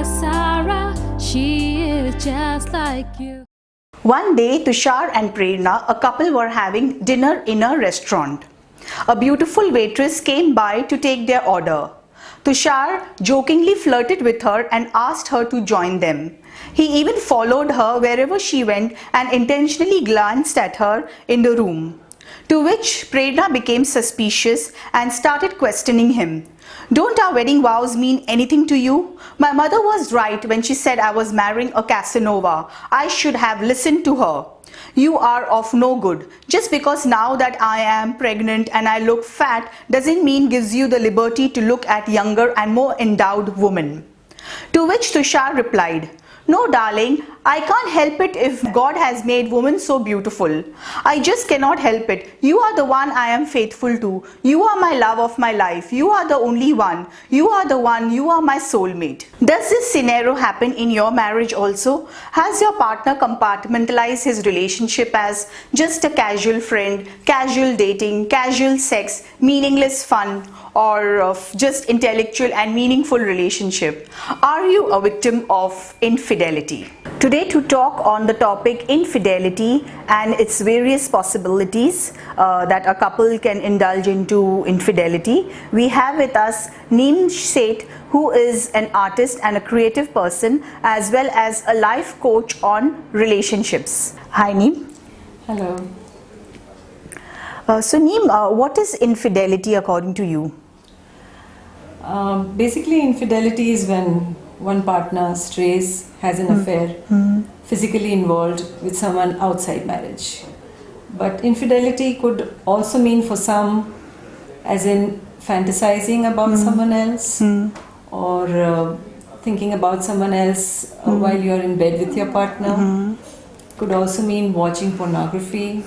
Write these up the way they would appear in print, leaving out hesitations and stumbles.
Sara, she is just like you. One day, Tushar and Prerna, a couple, were having dinner in a restaurant. A beautiful waitress came by to take their order. Tushar jokingly flirted with her and asked her to join them. He even followed her wherever she went and intentionally glanced at her in the room. To which Prerna became suspicious and started questioning him. Don't our wedding vows mean anything to you? My mother was right when she said I was marrying a Casanova. I should have listened to her. You are of no good. Just because now that I am pregnant and I look fat doesn't mean gives you the liberty to look at younger and more endowed women. To which Tushar replied, no darling, I can't help it if God has made women so beautiful. I just cannot help it. You are the one I am faithful to. You are my love of my life. You are the only one. You are the one. You are my soulmate. Does this scenario happen in your marriage also? Has your partner compartmentalized his relationship as just a casual friend, casual dating, casual sex, meaningless fun, or just intellectual and meaningful relationship? Are you a victim of infidelity? Today, to talk on the topic infidelity and its various possibilities that a couple can indulge into infidelity, we have with us Neem Shaik, who is an artist and a creative person as well as a life coach on relationships. Hi Neem. Hello. So Neem, what is infidelity according to you? Basically, infidelity is when one partner strays, has an affair, physically involved with someone outside marriage. But infidelity could also mean for some, as in fantasizing about someone else or thinking about someone else while you're in bed with your partner. Could also mean watching pornography.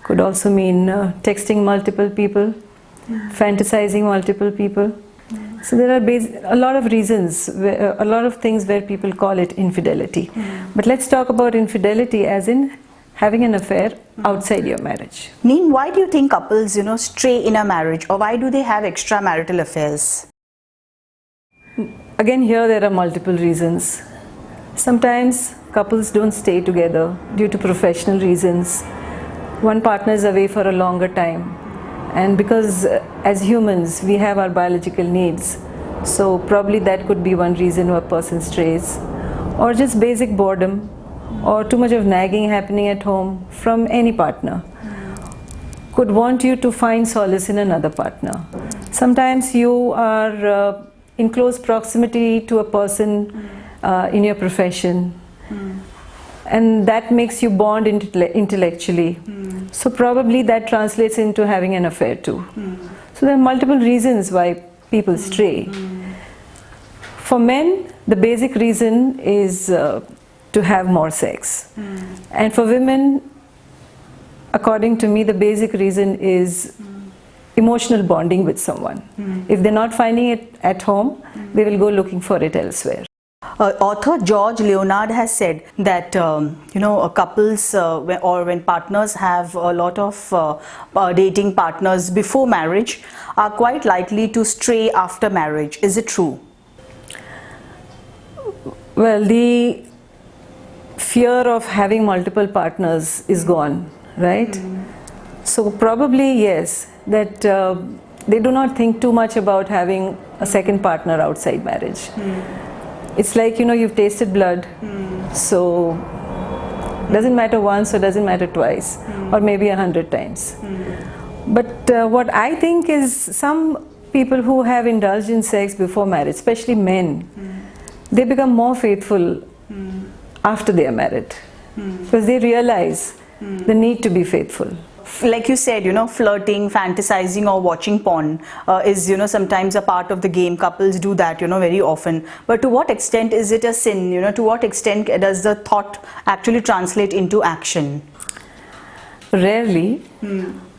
Could also mean texting multiple people, fantasizing multiple people. So there are a lot of reasons, a lot of things where people call it infidelity. But let's talk about infidelity as in having an affair outside your marriage. Neem, why do you think couples, stray in a marriage, or why do they have extramarital affairs? Again, here there are multiple reasons. Sometimes couples don't stay together due to professional reasons. One partner is away for a longer time. And because as humans, we have our biological needs. So probably that could be one reason why a person strays. Or just basic boredom, or too much of nagging happening at home from any partner. Could want you to find solace in another partner. Sometimes you are in close proximity to a person in your profession. And that makes you bond intellectually. So probably that translates into having an affair too. So there are multiple reasons why people stray. For men, the basic reason is to have more sex. And for women, according to me, the basic reason is emotional bonding with someone. If they're not finding it at home, they will go looking for it elsewhere. Author George Leonard has said that couples or when partners have a lot of dating partners before marriage are quite likely to stray after marriage. Is it true? Well, the fear of having multiple partners is gone, right? So probably yes, that they do not think too much about having a second partner outside marriage. It's like, you've tasted blood, so doesn't matter once or doesn't matter twice, or maybe 100 times. But what I think is some people who have indulged in sex before marriage, especially men, they become more faithful after they are married, because they realize the need to be faithful. Like you said, flirting, fantasizing or watching porn is, sometimes a part of the game. Couples do that, very often. But to what extent is it a sin? To what extent does the thought actually translate into action? Rarely,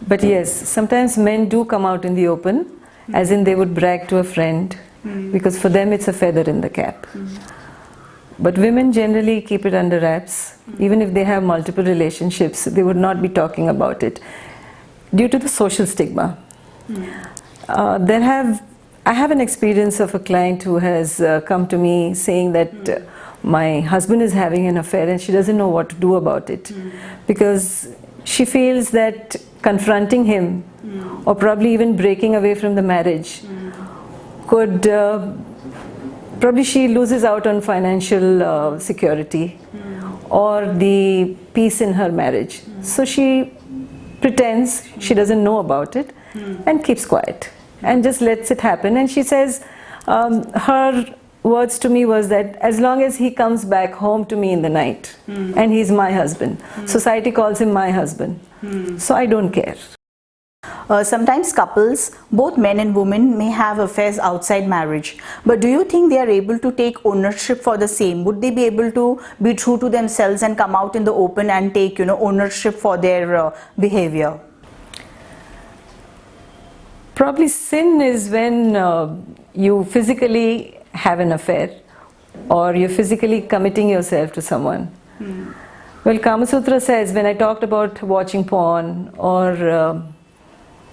but yes, sometimes men do come out in the open, as in they would brag to a friend, because for them it's a feather in the cap. But women generally keep it under wraps. Even if they have multiple relationships, they would not be talking about it due to the social stigma. There have I have an experience of a client who has come to me saying that my husband is having an affair and she doesn't know what to do about it, because she feels that confronting him or probably even breaking away from the marriage could probably she loses out on financial security or the peace in her marriage. So she pretends she doesn't know about it and keeps quiet and just lets it happen. And she says, her words to me was that as long as he comes back home to me in the night and he's my husband, society calls him my husband, so I don't care. Sometimes couples, both men and women, may have affairs outside marriage. But do you think they are able to take ownership for the same? Would they be able to be true to themselves and come out in the open and take, ownership for their behavior? Probably sin is when you physically have an affair or you're physically committing yourself to someone. Well, Kama Sutra says, when I talked about watching porn or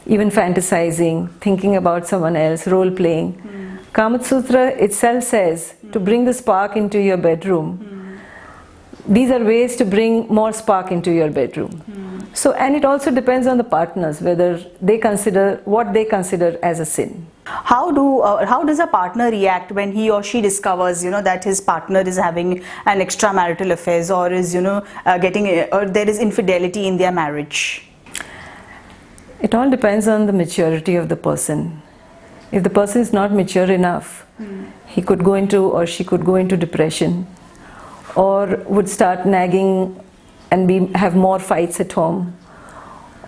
even fantasizing, thinking about someone else, role playing, Kama Sutra itself says to bring the spark into your bedroom. These are ways to bring more spark into your bedroom. So, and it also depends on the partners whether they consider what they consider as a sin. How does a partner react when he or she discovers, that his partner is having an extramarital affairs or is, or there is infidelity in their marriage? It all depends on the maturity of the person. If the person is not mature enough, he could go into or she could go into depression or would start nagging and have more fights at home,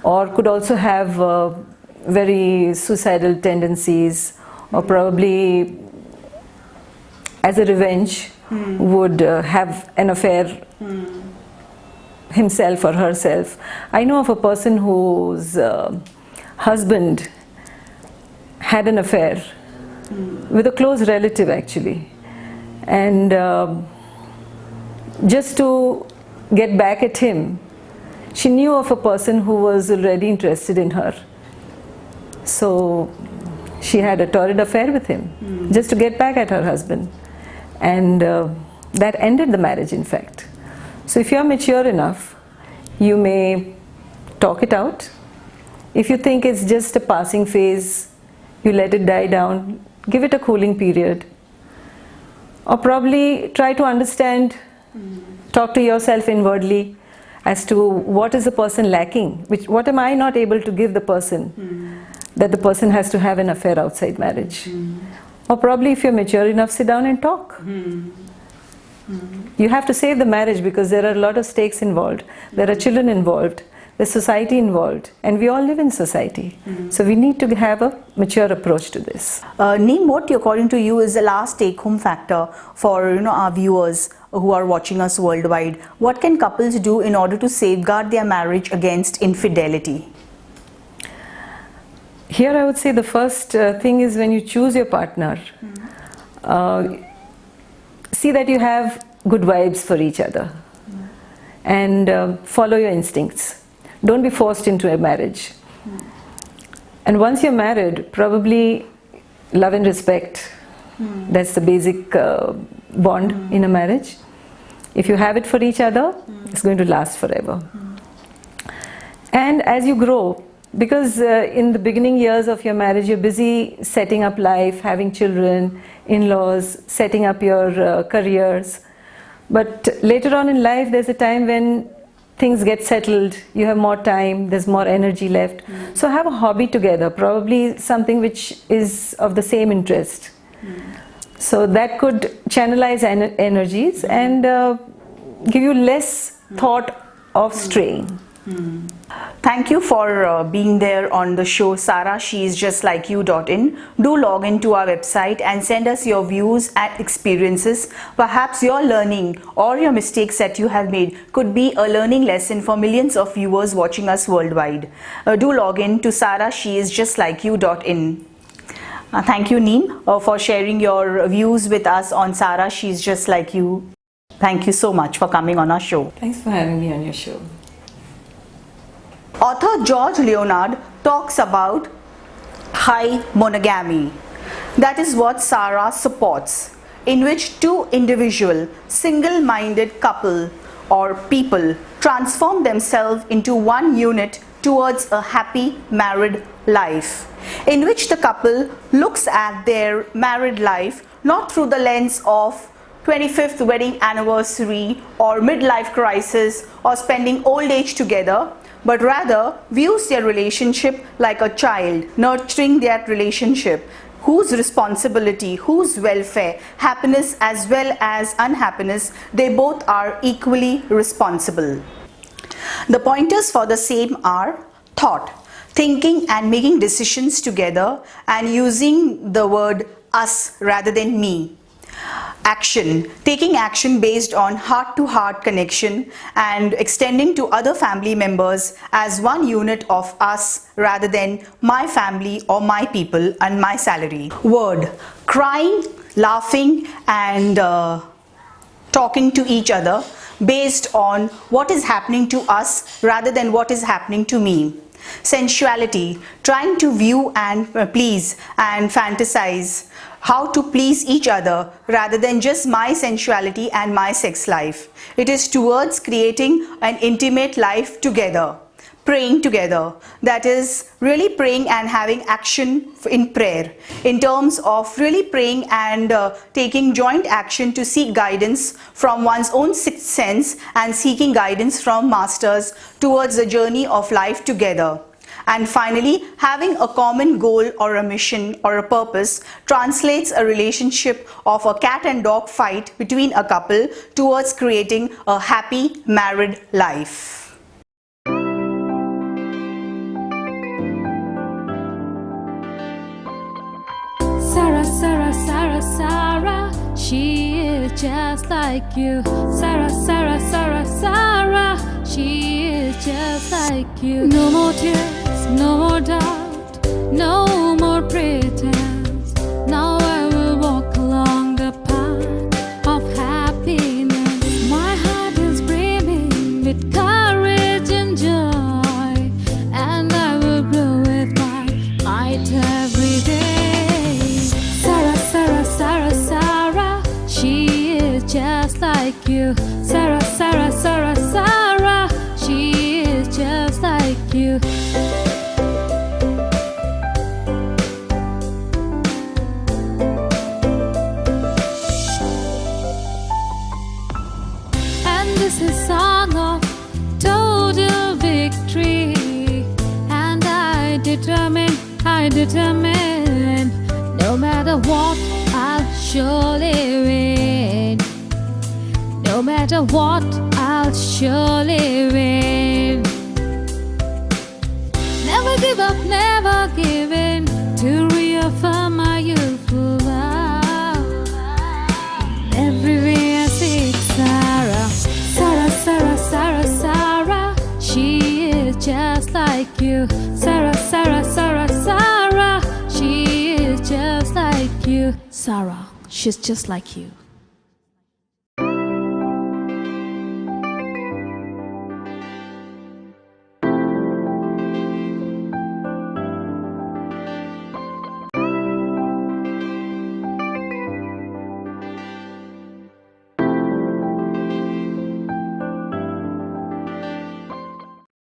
or could also have very suicidal tendencies, or probably as a revenge would have an affair himself or herself. I know of a person whose husband had an affair with a close relative actually, and just to get back at him, she knew of a person who was already interested in her. So she had a torrid affair with him just to get back at her husband, and that ended the marriage in fact. So if you are mature enough, you may talk it out. If you think it's just a passing phase, you let it die down, give it a cooling period, or probably try to understand, talk to yourself inwardly as to what is the person lacking, what am I not able to give the person, that the person has to have an affair outside marriage. Or probably if you're mature enough, sit down and talk. You have to save the marriage because there are a lot of stakes involved, there are children involved, there's society involved, and we all live in society. So we need to have a mature approach to this. Neem, what according to you is the last take-home factor for our viewers who are watching us worldwide? What can couples do in order to safeguard their marriage against infidelity? Here I would say the first thing is when you choose your partner, see that you have good vibes for each other and follow your instincts. Don't be forced into a marriage. And once you're married, probably love and respect. That's the basic bond in a marriage. If you have it for each other, it's going to last forever. And as you grow, because in the beginning years of your marriage, you're busy setting up life, having children, in-laws, setting up your careers. But later on in life, there's a time when things get settled, you have more time, there's more energy left. So have a hobby together, probably something which is of the same interest. So that could channelize energies and give you less thought of straying. Thank you for being there on the show, Sara. sheisjustlikeYou.in. Do log into our website and send us your views and experiences. Perhaps your learning or your mistakes that you have made could be a learning lesson for millions of viewers watching us worldwide. Do log in to Sara. sheisjustlikeYou.in. Thank you, Neem, for sharing your views with us on Sara. She's Just Like You. Thank you so much for coming on our show. Thanks for having me on your show. Author George Leonard talks about high monogamy. That is what Sara supports, in which two individual, single-minded couple or people transform themselves into one unit towards a happy married life, in which the couple looks at their married life not through the lens of 25th wedding anniversary or midlife crisis or spending old age together, but rather views their relationship like a child, nurturing that relationship, whose responsibility, whose welfare, happiness as well as unhappiness, they both are equally responsible. The pointers for the same are thought, thinking and making decisions together and using the word us rather than me. Action, taking action based on heart-to-heart connection and extending to other family members as one unit of us rather than my family or my people and my salary. Word, crying, laughing and talking to each other based on what is happening to us rather than what is happening to me. Sensuality, trying to view and please and fantasize how to please each other rather than just my sensuality and my sex life. It is towards creating an intimate life together. Praying together, that is really praying and having action in prayer, in terms of really praying and taking joint action to seek guidance from one's own sixth sense and seeking guidance from masters towards the journey of life together. And finally, having a common goal or a mission or a purpose translates a relationship of a cat and dog fight between a couple towards creating a happy married life. Sara, Sara, Sara, Sara, she is just like you. Sara, Sara, Sara, Sara, she is just like you. No more tears, no more doubt, no more pretense. Now I will walk along the path of happiness. My heart is brimming with courage and joy, and I will grow with my might every day. Sara, Sara, Sara, Sara, she is just like you. Sara, Sara, Sara, Sara, she is just like you. And this is song of total victory. And I determine, no matter what, I'll surely win. No matter what, I'll surely win. Never give up, never give in, to reaffirm my youthful vow. Everywhere I seek Sara, Sara, Sara, Sara, Sara, she is just like you. Sara, Sara, Sara, Sara, she is just like you. Sara, she's just like you.